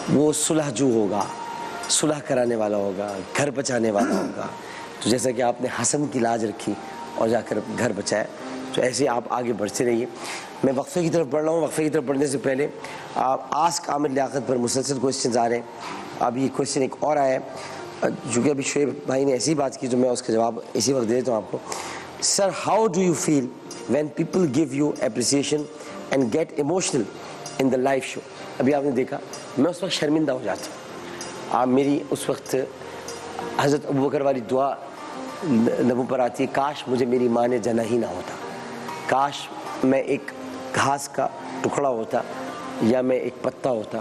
وہ صلح جو ہوگا, صلح کرانے والا ہوگا, گھر بچانے والا ہوگا. تو جیسا کہ آپ نے حسن کی لاج رکھی اور جا کر گھر بچایا, تو ایسے آپ آگے بڑھتے رہیے. میں وقفے کی طرف بڑھ رہا ہوں. وقفے کی طرف بڑھنے سے پہلے آسک عامر لیاقت پر مسلسل کوشچنز آ رہے ہیں. اب یہ کوشچن ایک اور آیا ہے, چونکہ ابھی شعیب بھائی نے ایسی بات کی تو میں اس کا جواب اسی وقت دے دیتا ہوں آپ کو. Sir, how do you feel when people give you appreciation and get emotional in the life show? ابھی آپ نے دیکھا, میں اس وقت شرمندہ ہو جاتا ہوں. آپ میری اس وقت حضرت ابوبکر والی دعا لبوں پر آتی ہے, کاش مجھے میری ماں نے جنا ہی نہ ہوتا, کاش میں ایک گھاس کا ٹکڑا ہوتا یا میں ایک پتا ہوتا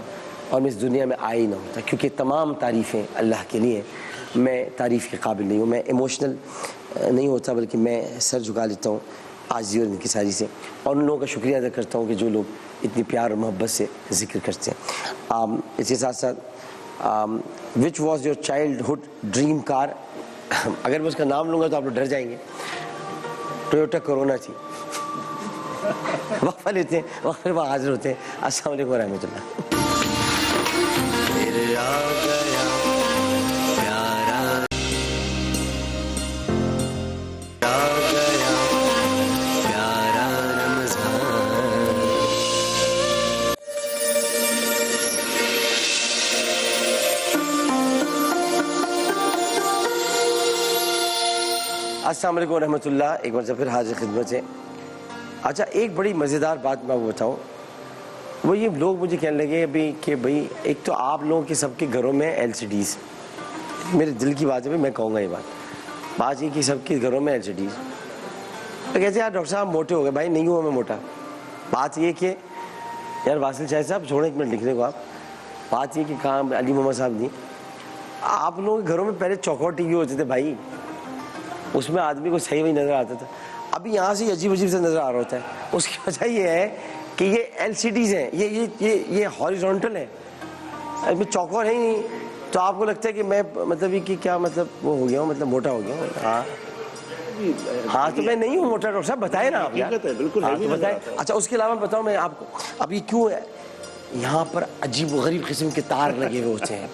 اور میں اس دنیا میں آیا ہی نہ ہوتا, کیونکہ تمام تعریفیں اللہ کے لیے, میں تعریف کے قابل نہیں ہوں. میں ایموشنل نہیں ہوتا بلکہ میں سر جھکا لیتا ہوں عاجزی اور انکساری سے, اور ان لوگوں کا شکریہ ادا کرتا ہوں کہ جو لوگ اتنی پیار اور محبت سے ذکر کرتے ہیں. اس کے ساتھ ساتھ which was your childhood dream car? اگر میں اس کا نام لوں گا تو آپ لوگ ڈر جائیں گے. ٹویوٹا کرونا تھی. وقفہ لیتے ہیں, وقفے بعد حاضر ہوتے ہیں. السلام علیکم ورحمۃ اللہ. السلام علیکم ورحمۃ اللہ. ایک بار پھر حاضر خدمت ہے. اچھا, ایک بڑی مزیدار بات میں بتاؤں, وہ یہ لوگ مجھے کہنے لگے ابھی کہ بھئی ایک تو آپ لوگوں کے سب کے گھروں میں LCDs, میرے دل کی بات ہے, میں کہوں گا یہ بات یہ کہ سب کے گھروں میں LCDs. تو کہتے ہیں یار ڈاکٹر صاحب موٹے ہو گئے. بھائی نہیں ہوا میں موٹا. بات یہ کہ یار واصل شاہ صاحب چھوڑیں ایک منٹ لکھنے کو آپ. بات یہ کہ کہاں علی محمد صاحب نہیں, آپ لوگوں کے گھروں میں پہلے چوکور TV ہوتے تھے بھائی, اس میں آدمی کو صحیح وہی نظر آتا تھا. ابھی یہاں سے عجیب عجیب سے نظر آ رہا ہوتا ہے. اس کی وجہ یہ ہے کہ یہ LCDs ہیں, یہ ہاریزونٹل ہے, اس میں چوکور ہے ہی نہیں. تو آپ کو لگتا ہے کہ میں مطلب یہ کہ کیا مطلب وہ ہو گیا ہوں, مطلب موٹا ہو گیا ہوں. ہاں تو میں نہیں ہوں موٹا. ڈاکٹر صاحب بتائیں نا آپ. بالکل بتائیں. اچھا اس کے علاوہ بتاؤں میں آپ کو, اب یہ کیوں ہے, یہاں پر عجیب و غریب قسم کے تار لگے ہوئے ہوتے ہیں,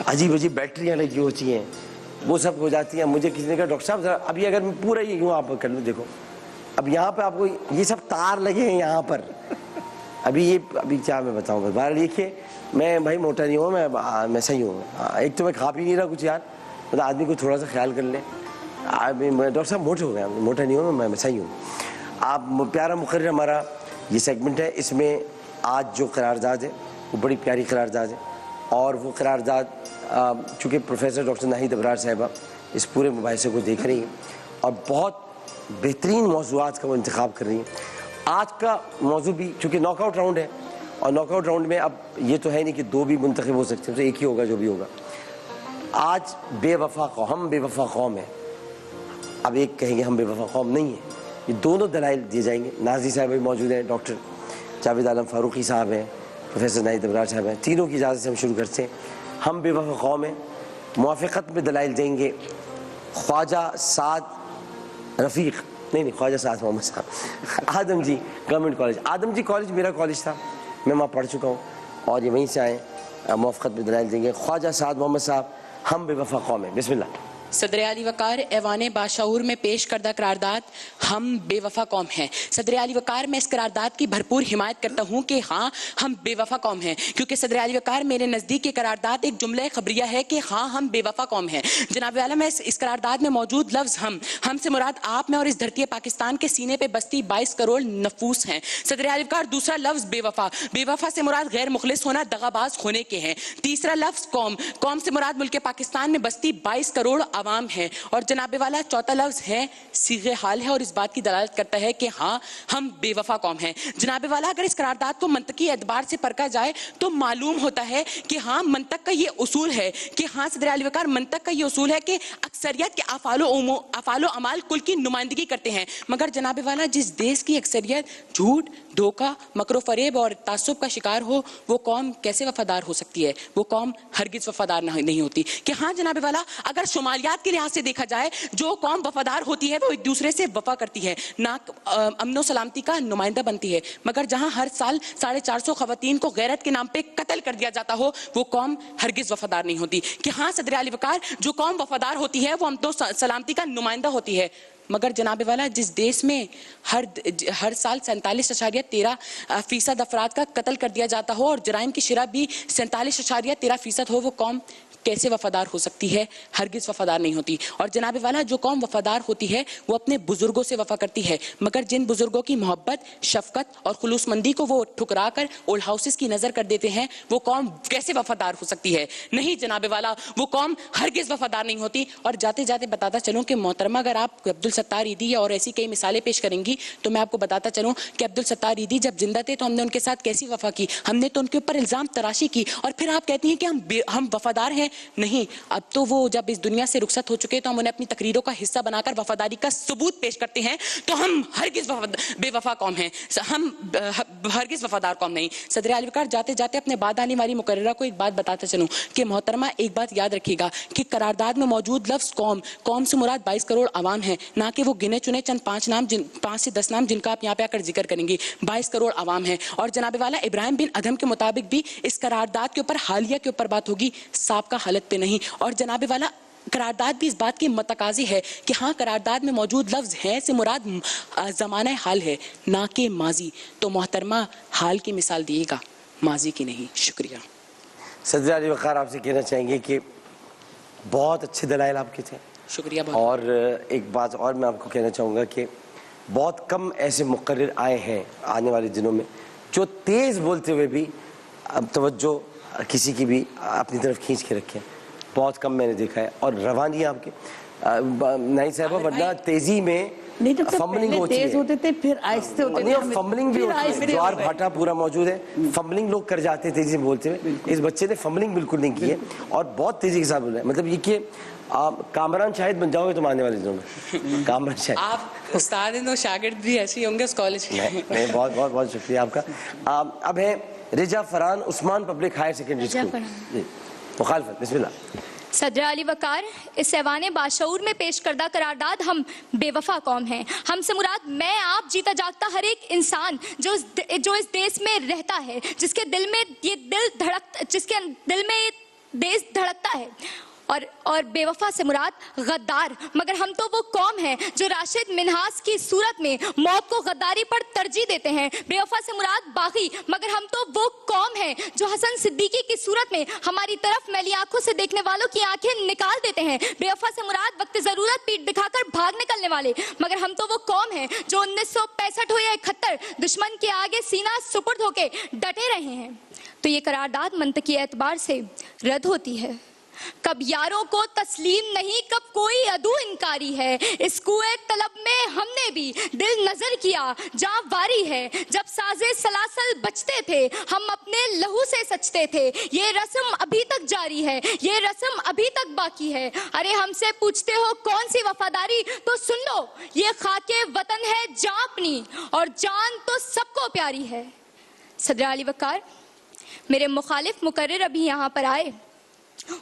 عجیب عجیب بیٹریاں لگی ہوتی ہیں, وہ سب ہو جاتی ہیں. مجھے کسی نے کہا ڈاکٹر صاحب ذرا ابھی اگر میں پورا یہ یوں آپ کر لوں, دیکھو اب یہاں پہ آپ کو یہ سب تار لگے ہیں یہاں پر. ابھی کیا میں بتاؤں گا. باہر دیکھیے, میں بھائی موٹا نہیں ہوں, میں صحیح ہوں. ایک تو میں کھا بھی نہیں رہا کچھ یار, مطلب آدمی کو تھوڑا سا خیال کر لیں. ڈاکٹر صاحب موٹے ہو گئے, موٹا نہیں ہوں میں صحیح ہوں. آپ پیارا مقرر ہمارا یہ سیگمنٹ ہے, اس میں آج جو قرارداد ہے وہ بڑی پیاری قرارداد ہے, اور وہ قرارداد چونکہ پروفیسر ڈاکٹر ناہید ابرار صاحبہ اس پورے مباحثے کو دیکھ رہی ہیں اور بہت بہترین موضوعات کا وہ انتخاب کر رہی ہیں. آج کا موضوع بھی چونکہ ناک آؤٹ راؤنڈ ہے, اور ناک آؤٹ راؤنڈ میں اب یہ تو ہے نہیں کہ 2 بھی منتخب ہو سکتے ہیں, تو ایک ہی ہوگا جو بھی ہوگا. آج بے وفا قوم, ہم بے وفا قوم ہیں. اب ایک کہیں گے ہم بے وفا قوم نہیں ہیں. یہ دونوں دلائل دیے جائیں گے. نازی صاحب بھی موجود ہیں, ڈاکٹر جاوید عالم فاروقی صاحب ہیں, پروفیسر ناہید ابرار صاحب ہیں. تینوں کی اجازت سے ہم شروع کرتے ہیں. ہم بے وفا قوم ہیں. موافقت میں دلائل دیں گے خواجہ سعد رفیق, نہیں خواجہ سعد محمد صاحب, آدم جی گورنمنٹ کالج. آدم جی کالج میرا کالج تھا, میں وہاں پڑھ چکا ہوں, اور یہ وہیں سے آئے. موافقت میں دلائل دیں گے خواجہ سعد محمد صاحب, ہم بے وفا قوم ہیں. بسم اللہ. صدر علی وقار ایوان باشعور میں پیش کردہ قرارداد ہم بے وفا قوم ہیں. صدر علی وقار میں اس قرارداد کی بھرپور حمایت کرتا ہوں کہ ہاں ہم بے وفا قوم ہیں, کیونکہ صدر علی وقار میرے نزدیک یہ قرارداد ایک جملہ خبریہ ہے کہ ہاں ہم بے وفا قوم ہیں. جناب والا, میں اس قرارداد میں موجود لفظ ہم سے مراد آپ میں اور اس دھرتی پاکستان کے سینے پہ بستی 22 کروڑ نفوس ہیں. صدر علی وقار, دوسرا لفظ بے وفا, بے وفا سے مراد غیر مخلص ہونا, دغاباز ہونے کے ہیں. تیسرا لفظ قوم سے مراد ملک پاکستان میں بستی 22 کروڑ عوام ہے. اور جناب والا چوتھا لفظ ہے صیغہ حال ہے, اور اس بات کی دلالت کرتا ہے کہ ہاں ہم بے وفا قوم ہیں. جناب والا, اگر اس قرارداد کو منطقی اعتبار سے پرکھا جائے تو معلوم ہوتا ہے کہ ہاں منطق کا یہ اصول ہے کہ ہاں صدر علی وقار, منطق کا یہ اصول ہے کہ اکثریت کے افعال و اعمال کل کی نمائندگی کرتے ہیں. مگر جناب والا, جس دیش کی اکثریت جھوٹ, دھوکہ, مکر و فریب اور تعصب کا شکار ہو, وہ قوم کیسے وفادار ہو سکتی ہے؟ وہ قوم ہرگز وفادار نہیں ہوتی. کہ ہاں جناب والا, اگر شمالیات معاملات کے لحاظ سے دیکھا جائے جو قوم وفادار ہوتی ہے وہ ایک دوسرے سے وفا کرتی ہے, نہ امن و سلامتی کا نمائندہ بنتی ہے. مگر جہاں ہر سال 450 خواتین کو غیرت کے نام پہ قتل کر دیا جاتا ہو, وہ قوم ہرگز وفادار نہیں ہوتی. کہ ہاں صدر اعلی وقار, جو قوم وفادار ہوتی ہے وہ امن و سلامتی کا نمائندہ ہوتی ہے. مگر جناب والا, جس دیش میں ہر سال 47.13% افراد کا قتل کر دیا جاتا ہو اور جرائم کی شرح بھی 47.13% ہو, وہ قوم کیسے وفادار ہو سکتی ہے؟ ہرگز وفادار نہیں ہوتی. اور جناب والا, جو قوم وفادار ہوتی ہے وہ اپنے بزرگوں سے وفا کرتی ہے, مگر جن بزرگوں کی محبت, شفقت اور خلوص مندی کو وہ ٹھکرا کر اولڈ ہاؤسز کی نظر کر دیتے ہیں, وہ قوم کیسے وفادار ہو سکتی ہے؟ نہیں جناب والا, وہ قوم ہرگز وفادار نہیں ہوتی. اور جاتے جاتے بتاتا چلوں کہ محترمہ, اگر آپ عبدالستار عیدی اور ایسی کئی مثالیں پیش کریں گی تو میں آپ کو بتاتا چلوں کہ عبدالستار عیدی جب زندہ تھے تو ہم نے ان کے ساتھ کیسی وفا کی, ہم نے تو ان کے اوپر الزام تراشی کی, اور پھر آپ کہتی ہیں کہ ہم وفادار ہیں. نہیں, اب تو وہ جب اس دنیا سے رخصت ہو چکے تو ہم انہیں اپنی تقریروں کا حصہ بنا کر وفاداری کا ثبوت پیش کرتے ہیں. تو ہم ہرگز بے وفا قوم ہیں, ہم ہرگز وفادار قوم نہیں. صدر اعلی وقار, جاتے جاتے اپنے بعد آنے والی مقررہ کو ایک بات بتاتا چلوں کہ محترمہ, ایک بات یاد رکھیے گا کہ قرارداد میں موجود لفظ قوم سے مراد 22 کروڑ عوام ہیں, نہ کہ وہ گنے چنے چند 5 سے 10 نام جن کا آپ یہاں پہ آ کر ذکر کریں گی. 22 کروڑ عوام ہیں. اور جناب والا, ابراہیم بن ادھم کے مطابق بھی اس قرارداد کے اوپر حالیہ کے اوپر بات ہوگی, سابقہ حالت پہ نہیں. اور جناب والا, قرارداد بھی اس بات کی متقاضی ہے کہ ہاں قرارداد میں موجود لفظ ہے سے مراد زمانہ حال ہے, نہ کہ ماضی. تو محترمہ, حال کی مثال دیے گا, ماضی کی نہیں. شکریہ. صدر اعلی وقار, آپ سے کہنا چاہیں گے کہ بہت اچھے دلائل آپ کے تھے. شکریہ. اور ایک بات اور میں آپ کو کہنا چاہوں گا کہ بہت کم ایسے مقرر آئے ہیں آنے والے دنوں میں جو تیز بولتے ہوئے بھی اب توجہ کسی کی بھی اپنی طرف کھینچ کے رکھیں. بہت کم میں نے دیکھا ہے. اور روانی آپ کے نہیں صاحبہ, ورنہ تیزی میں فمبلنگ ہوتی ہے, تیز ہوتے تھے پھر آہستہ ہوتے تھے, فمبلنگ بھی ہوتی ہے. جوار بھاٹا پورا موجود ہے, فمبلنگ لوگ کر جاتے ہیں تیزی میں بولتے ہوئے. اس بچے نے فمبلنگ بالکل نہیں کی ہے اور بہت تیزی کے ساتھ بولا ہے. مطلب یہ کہ آپ کامران شاہد بن جاؤ گے تم آنے والے دنوں میں. کامران شاہد, آپ استاد ہیں تو شاگرد بھی ایسے ہی ہوں گے اس کالج میں. بہت بہت بہت شکریہ آپ کا. اب ہے رجا فرحان, عثمان پبلک ہائر سیکنڈری اسکول. مخالفت, بسم اللہ. صدر اعلی وقار, اس ایوان باشعور میں پیش کردہ قرارداد ہم بے وفا قوم ہیں. ہم سے مراد میں, آپ, جیتا جاگتا ہر ایک انسان جو اس دیش میں رہتا ہے, جس کے دل میں یہ دیش دھڑکتا ہے. اور بے وفا سے مراد غدار. مگر ہم تو وہ قوم ہیں جو راشد منہاس کی صورت میں موت کو غداری پر ترجیح دیتے ہیں. بے وفا سے مراد باغی. مگر ہم تو وہ قوم ہیں جو حسن صدیقی کی صورت میں ہماری طرف میلی آنکھوں سے دیکھنے والوں کی آنکھیں نکال دیتے ہیں. بے وفا سے مراد وقت ضرورت پیٹ دکھا کر بھاگ نکلنے والے. مگر ہم تو وہ قوم ہیں جو 1965 ہو یا 71 دشمن کے آگے سینہ سپرد ہو کے ڈٹے رہے ہیں. تو یہ قرارداد منطقی اعتبار سے رد ہوتی ہے. کب یاروں کو تسلیم نہیں, کب کوئی عدو انکاری ہے. اس کوئے طلب میں ہم نے بھی دل نظر کیا, جاں واری ہے. جب سازے سلاسل بچتے تھے ہم اپنے لہو سے سچتے تھے. یہ رسم ابھی تک جاری ہے, یہ رسم ابھی تک باقی ہے. ارے ہم سے پوچھتے ہو کون سی وفاداری, تو سن لو, یہ خاک وطن ہے جاں اپنی, اور جان تو سب کو پیاری ہے. صدر اعلی وقار, میرے مخالف مقرر ابھی یہاں پر آئے.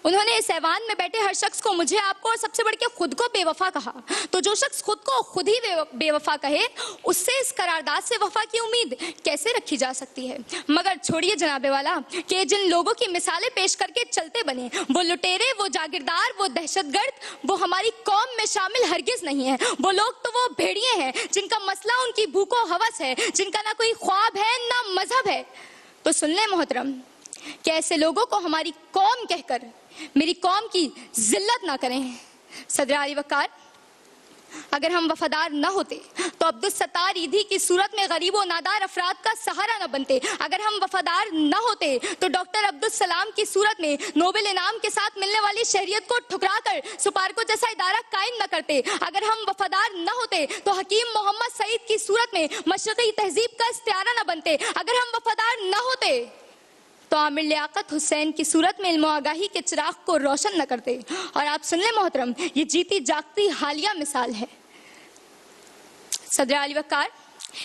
انہوں نے اس ایوان میں بیٹھے ہر شخص کو, مجھے, آپ کو اور سب سے بڑھ کے خود کو بے وفا کہا. تو جو شخص خود کو خود ہی بے وفا کہے, اس سے اس قرارداد سے وفا کی امید کیسے رکھی جا سکتی ہے؟ مگر چھوڑیے جناب والا کہ جن لوگوں کی مثالیں پیش کر کے چلتے بنے, وہ لٹیرے, وہ جاگیردار, وہ دہشت گرد, وہ ہماری قوم میں شامل ہرگز نہیں ہیں. وہ لوگ تو وہ بھیڑیے ہیں جن کا مسئلہ ان کی بھوک و ہوس ہے, جن کا نہ کوئی خواب ہے نہ مذہب ہے. تو سن لیں محترم, کہ ایسے لوگوں کو ہماری قوم کہہ کر میری قوم کی ذلت نہ کریں. صدر اعلی وقار, اگر ہم وفادار نہ ہوتے تو عبدالستار عیدی کی صورت میں غریب و نادار افراد کا سہارا نہ بنتے. اگر ہم وفادار نہ ہوتے تو ڈاکٹر عبدالسلام کی صورت میں نوبل انعام کے ساتھ ملنے والی شہریت کو ٹھکرا کر سپارکو جیسا ادارہ قائم نہ کرتے. اگر ہم وفادار نہ ہوتے تو حکیم محمد سعید کی صورت میں مشرقی تہذیب کا استعارہ نہ بنتے. اگر ہم وفادار نہ ہوتے تو عامر لیاقت حسین کی صورت میں علم و آگاہی کے چراغ کو روشن نہ کرتے. اور آپ سن لیں محترم, یہ جیتی جاگتی حالیہ مثال ہے. صدر اعلی وقار,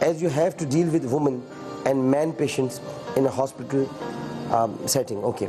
as you have to deal with women and man patients in a hospital setting. Okay,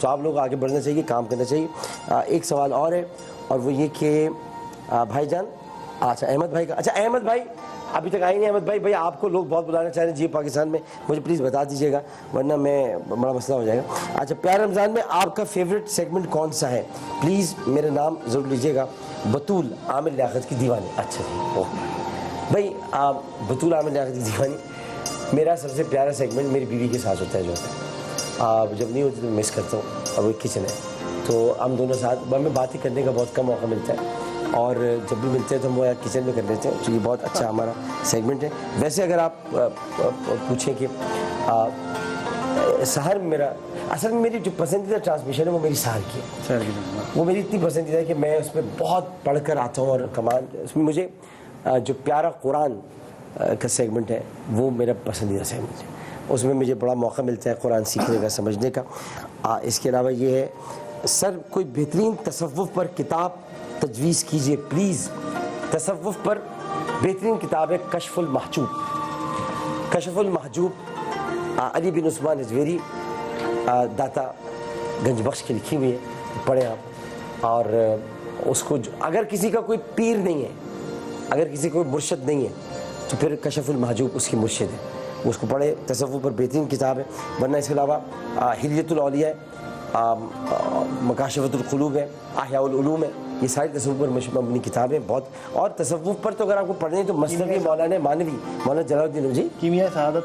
تو آپ لوگ آگے بڑھنا چاہیے, کام کرنا چاہیے. ایک سوال اور ہے, اور وہ یہ کہ بھائی جان, اچھا احمد بھائی کا, اچھا احمد بھائی ابھی تک آئی نہیں. احمد بھائی آپ کو لوگ بہت بلانا چاہ رہے ہیں جی پاکستان میں, مجھے پلیز بتا دیجیے گا ورنہ میں بڑا مسئلہ ہو جائے گا. اچھا پیارے رمضان میں آپ کا فیوریٹ سیگمنٹ کون سا ہے؟ پلیز میرا نام ضرور لیجیے گا. بطول عامر لیاقت کی دیوانی. اچھا جی بھائی, بطول عامر لیاقت کی دیوانی میرا سب سے پیارا سیگمنٹ میری بیوی کے ساتھ ہوتا ہے. جو ہوتا ہے جب نہیں ہوتی تو مس کرتا ہوں, اور وہ کچن ہے تو ہم دونوں ساتھ ہمیں باتیں کرنے کا بہت کم موقع ملتا ہے, اور جب بھی ملتے ہیں تو ہم وہ کچن میں کر لیتے ہیں. تو یہ بہت اچھا ہمارا سیگمنٹ ہے. ویسے اگر آپ پوچھیں کہ سحر میرا, اصل میں میری جو پسندیدہ ٹرانسمیشن ہے وہ میری سحر کی ہے. وہ میری اتنی پسندیدہ ہے کہ میں اس میں بہت پڑھ کر آتا ہوں, اور کمال اس میں مجھے جو پیارا قرآن کا سیگمنٹ ہے وہ میرا پسندیدہ سیگمنٹ ہے. اس میں مجھے بڑا موقع ملتا ہے قرآن سیکھنے کا, سمجھنے کا. اس کے علاوہ یہ ہے سر کوئی بہترین تصوف پر کتاب تجویز کیجئے پلیز. تصوف پر بہترین کتاب ہے کشف المحجوب. کشف المحجوب علی بن عثمان اجویری داتا گنج بخش کی لکھی ہوئی ہے, پڑھیں آپ. اور اس کو اگر کسی کا کوئی پیر نہیں ہے, اگر کسی کا کوئی مرشد نہیں ہے, تو پھر کشف المحجوب اس کی مرشد ہے, اس کو پڑھے. تصوف پر بہترین کتاب ہے. ورنہ اس کے علاوہ حلیۃ الاولیاء, مکاشفۃ القلوب ہے, احیاء العلوم ہے, یہ ساری تصوف پر مبنی کتابیں بہت. اور تصوف پر تو اگر آپ کو پڑھنے تو مثنوی مولانا مانوی, مولانا جلال الدین جی کیمیا سعادت,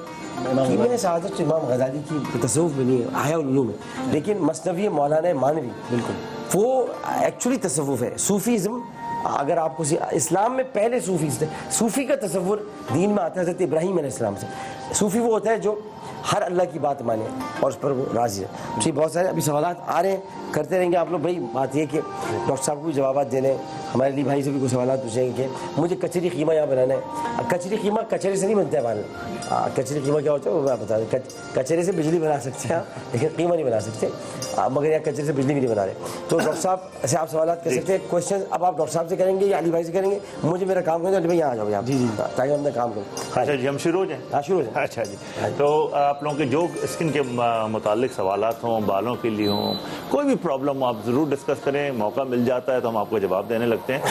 کیمیا سعادت امام غزالی کی تصوف میں نہیں ہے, احیاء العلوم ہے, لیکن مثنوی مولانا مانوی بالکل وہ ایکچولی تصوف ہے. صوفیزم اگر آپ کو اسلام میں پہلے صوفیز تھے. صوفی کا تصور دین میں آتا ہے حضرت ابراہیم علیہ السلام سے. صوفی وہ ہوتا ہے جو ہر اللہ کی بات مانے اور اس پر وہ راضی ہے. جی بہت سارے ابھی سوالات آ رہے ہیں, کرتے رہیں گے آپ لوگ. بھائی بات یہ کہ ڈاکٹر صاحب کو بھی جوابات دینے, ہمارے علی بھائی سے بھی کوئی سوالات پوچھیں گے کہ مجھے کچری قیمہ یہاں بنانا ہے. کچری قیمہ کچرے سے نہیں بنتا ہے بھائی. کچری قیمہ کیا ہوتا ہے وہ آپ بتا دیں. کچرے سے بجلی بنا سکتے ہیں لیکن قیمہ نہیں بنا سکتے, مگر یہاں کچرے سے بجلی بھی نہیں بنا رہے. تو ڈاکٹر صاحب سے آپ سوالات کر سکتے ہیں. کوشچن اب آپ ڈاکٹر صاحب سے کریں گے یا علی بھائی سے کریں گے؟ مجھے میرا کام کریں, علی بھائی یہاں آ جاؤ یہاں جی تاکہ ہم اپنا کام کریں. اچھا جی ہم شروع ہو جائیں. ہاں شروع ہو جائیں. اچھا جی, تو آپ لوگوں کے جو اسکن کے متعلق سوالات ہوں, بالوں کے لیے ہوں, کوئی بھی پرابلم ہو آپ ضرور ڈسکس کریں. موقع مل جاتا ہے تو ہم آپ کو جواب دینے لگتے ہیں.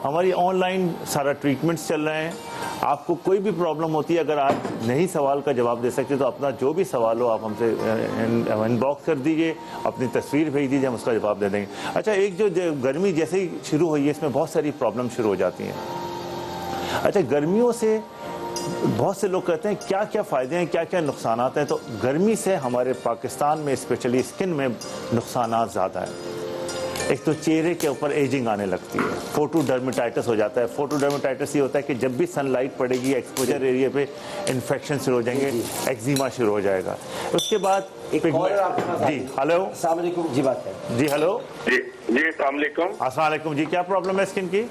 ہماری آن لائن سارا ٹریٹمنٹس چل رہے ہیں. آپ کو کوئی بھی پرابلم ہوتی ہے, اگر آپ نہیں سوال کا جواب دے سکتے تو اپنا جو بھی سوال ہو آپ ہم سے ان باکس کر دیجئے, اپنی تصویر بھیج دیجئے, ہم اس کا جواب دے دیں گے. اچھا ایک جو گرمی جیسے ہی شروع ہوئی ہے اس میں بہت ساری پرابلم شروع ہو جاتی ہیں. اچھا گرمیوں سے بہت سے لوگ کہتے ہیں کیا کیا فائدے ہیں, کیا کیا نقصانات ہیں. تو گرمی سے ہمارے پاکستان میں اسپیشلی اسکن میں نقصانات زیادہ ہیں. ایک تو چہرے کے اوپر ایجنگ آنے لگتی ہے, فوٹو ڈرمیٹائٹس ہو جاتا ہے. فوٹو ڈرمیٹائٹس یہ ہوتا ہے کہ جب بھی سن لائٹ پڑے گی ایکسپوجر ایریا پہ انفیکشن شروع ہو جائیں گے, ایکزیما شروع ہو جائے گا. اس کے بعد جی ہلو السلام علیکم. جی بات ہے جی ہلو جی السلام علیکم. السلام علیکم جی, کیا پرابلم ہے اسکن کی؟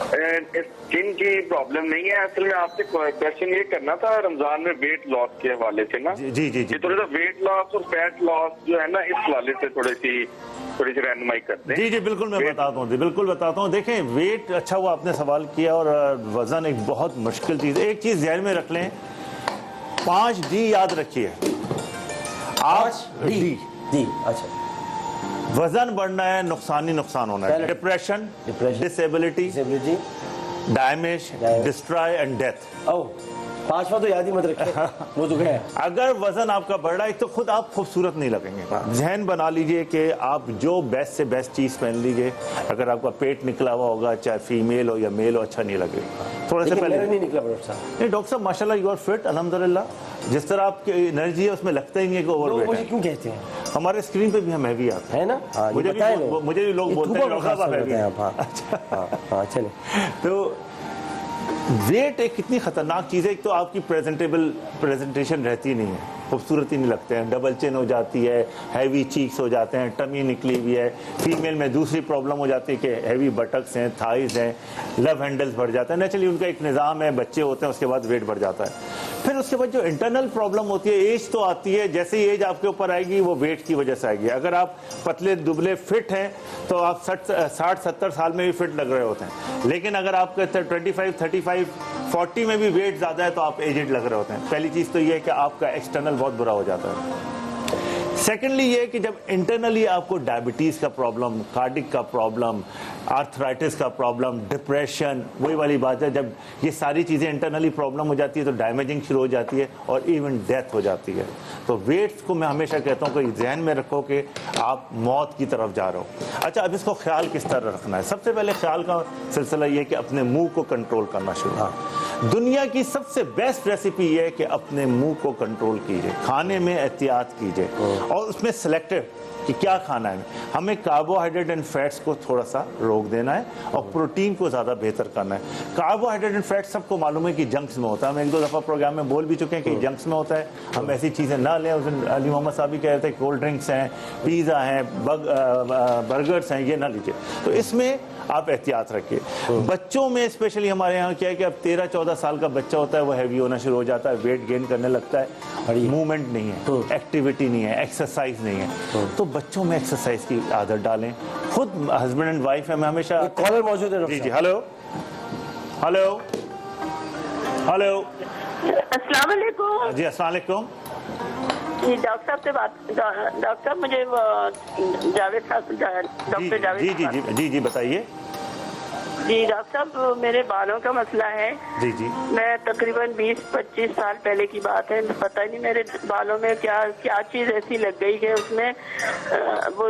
اسکن کی پرابلم نہیں ہے, اصل میں آپ سے کوشچن یہ کرنا تھا رمضان میں ویٹ لاس کے حوالے سے نا. جی جی جی تھوڑا سا ویٹ لاس اور فیٹ لاس جو ہے نا اس حوالے سے تھوڑی سی رہنمائی کرتے ہیں. جی جی بالکل میں بتاتا ہوں, جی بالکل بتاتا ہوں. دیکھیں ویٹ, اچھا وہ آپ نے سوال کیا, اور وزن ایک بہت مشکل چیز ہے. ایک چیز ذہن میں رکھ لیں, 5 ڈی یاد رکھیے. 5 ڈی. جی اچھا, وزن بڑھنا ہے, نقصان ہی نقصان ہونا ہے. Depression, disability, damage, destroy and death. او 5واں تو یاد ہی مت رکھیں, وہ تو ہے. اگر وزن آپ کا بڑھ رہا ہے تو خود آپ خوبصورت نہیں لگیں گے. ذہن بنا لیجئے کہ آپ جو بیسٹ سے بیسٹ چیز پہن لیجئے, اگر آپ کا پیٹ نکلا ہوا ہوگا چاہے فیمیل ہو یا میل ہو, اچھا نہیں لگے. تھوڑا سے پہلے نہیں نکلا ڈاکٹر صاحب. نہیں ڈاکٹر صاحب ماشاء اللہ یو آر فٹ الحمدللہ. جس طرح آپ کی انرجی ہے اس میں لگتا ہی نہیں ہے کہ اوور ویٹ ہے. مجھے کیوں کہتے ہیں, ہمارے اسکرین پہ بھی ہم ہیوی آتے ہے نا, مجھے بھی لوگ بولتے ہیں ڈاکٹر صاحب ہیوی ہیں. ہاں چلیں. تو ویٹ ایک کتنی خطرناک چیز ہے. ایک تو آپ کی پریزنٹیشن رہتی نہیں ہے, خوبصورتی نہیں لگتے ہیں, ڈبل چین ہو جاتی ہے, ہیوی چیکس ہو جاتے ہیں, ٹمی نکلی ہوئی ہے. فیمیل میں دوسری پرابلم ہو جاتی ہے کہ ہیوی بٹکس ہیں, تھائز ہیں, لو ہینڈلز بڑھ جاتے ہیں. نیچرلی ان کا ایک نظام ہے, بچے ہوتے ہیں, اس کے بعد ویٹ بڑھ جاتا ہے. پھر اس کے بعد جو انٹرنل پرابلم ہوتی ہے, ایج تو آتی ہے, جیسے ہی ایج آپ کے اوپر آئے گی وہ ویٹ کی وجہ سے آئے گی. اگر آپ پتلے دبلے فٹ ہیں تو آپ 60-70 سال میں بھی فٹ لگ رہے ہوتے ہیں, لیکن اگر آپ کے 25-35-40 میں بھی ویٹ زیادہ ہے تو آپ ایجڈ لگ رہے ہوتے ہیں. پہلی چیز تو یہ ہے کہ آپ کا ایکسٹرنل بہت برا ہو جاتا ہے. سیکنڈلی یہ کہ جب انٹرنلی آپ کو ڈائبٹیز کا پرابلم، کارڈک کا پرابلم، آرتھرائٹس کا پرابلم، ڈپریشن، وہی والی بات ہے، جب یہ ساری چیزیں انٹرنلی پرابلم ہو جاتی ہے تو ڈیمیجنگ شروع ہو جاتی ہے اور ایون ڈیتھ ہو جاتی ہے. تو ویٹس کو میں ہمیشہ کہتا ہوں کہ ذہن میں رکھو کہ آپ موت کی طرف جا رہے ہو. اچھا اب اس کو خیال کس طرح رکھنا ہے؟ سب سے پہلے خیال کا سلسلہ یہ کہ اپنے منہ کو کنٹرول کرنا شروع. دنیا کی سب سے بیسٹ ریسیپی یہ ہے کہ اپنے منہ کو کنٹرول کیجئے، کھانے میں احتیاط کیجئے اور اس میں سلیکٹیو کہ کیا کھانا ہے. ہمیں کاربوہائیڈریٹ اینڈ فیٹس کو تھوڑا سا روک دینا ہے اور پروٹین کو زیادہ بہتر کرنا ہے. کاربوہائیڈریٹ اینڈ فیٹس سب کو معلوم ہے کہ جنکس میں ہوتا ہے. ہم ایک دو دفعہ پروگرام میں بول بھی چکے ہیں کہ جنکس میں ہوتا ہے. ہم ایسی چیزیں نہ لیں. اس دن علی محمد صاحب بھی کہہ رہے تھے کولڈ ڈرنکس ہیں، پیزا ہیں، برگرز ہیں، یہ نہ لیجیے. تو اس میں آپ احتیاط رکھیے. بچوں میں اسپیشلی ہمارے یہاں کیا ہے کہ اب 13-14 سال کا بچہ ہوتا ہے وہ ہیوی ہونا شروع ہو جاتا ہے، ویٹ گین کرنے لگتا ہے، موومنٹ نہیں ہے، ایکٹیویٹی نہیں ہے، ایکسرسائز نہیں ہے. تو بچوں میں ایکسرسائز کی عادت ڈالیں. خود ہسبینڈ اینڈ وائف ہے، میں ہمیشہ کالر موجود ہے. جی ہلو ہلو ہلو. السلام علیکم. جی السلام علیکم. جی ڈاکٹر صاحب سے بات، ڈاکٹر صاحب مجھے جاوید صاحب، ڈاکٹر جاوید. جی جی جی جی بتائیے. جی ڈاکٹر صاحب میرے بالوں کا مسئلہ ہے. جی جی. میں تقریباً 20-25 سال پہلے کی بات ہے، پتہ نہیں میرے بالوں میں کیا چیز ایسی لگ گئی کہ اس میں وہ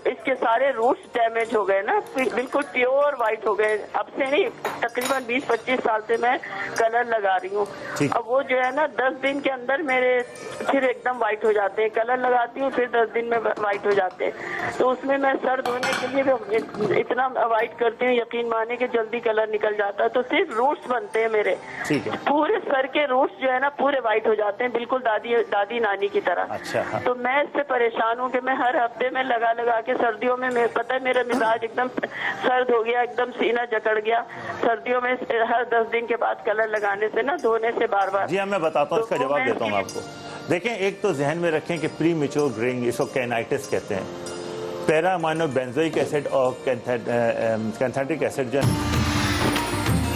اس کے سارے روٹس ڈیمیج ہو گئے نا، بالکل پیور وائٹ ہو گئے. اب سے نہیں، تقریباً 20-25 سال سے میں کلر لگا رہی ہوں. اب وہ جو ہے نا 10 دن کے اندر میرے پھر ایک دم وائٹ ہو جاتے ہیں. کلر لگاتی ہوں پھر 10 دن میں وائٹ ہو جاتے ہیں. تو اس میں سر دھونے کے لیے اتنا اوائڈ کرتی ہوں، یقین مانے کہ جلدی کلر نکل جاتا ہے. تو صرف روٹس بنتے ہیں میرے، پورے سر کے روٹس جو ہے نا پورے وائٹ ہو جاتے ہیں، بالکل دادی نانی کی طرح. تو میں اس سے پریشان ہوں کہ میں ہر ہفتے میں لگا کے سردیوں میں پتہ ہے میرا مزاج ایک دم سرد ہو گیا، ایک دم سینہ جکڑ گیا. سردیوں میں ہر 10 دن کے بعد کلر لگانے سے نا، دھونے سے بار بار. جی ہاں میں بتاتا ہوں، اس کا جواب دیتا ہوں آپ کو. دیکھیں ایک تو ذہن میں رکھیں کہ پری میچور گرینگ، اس کو کینائٹس کہتے ہیں. پیرا امائنو بینزوئک ایسڈ اور کینتھیٹک ایسڈ جو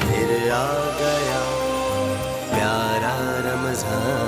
پھر آ گیا پیارا رمضان.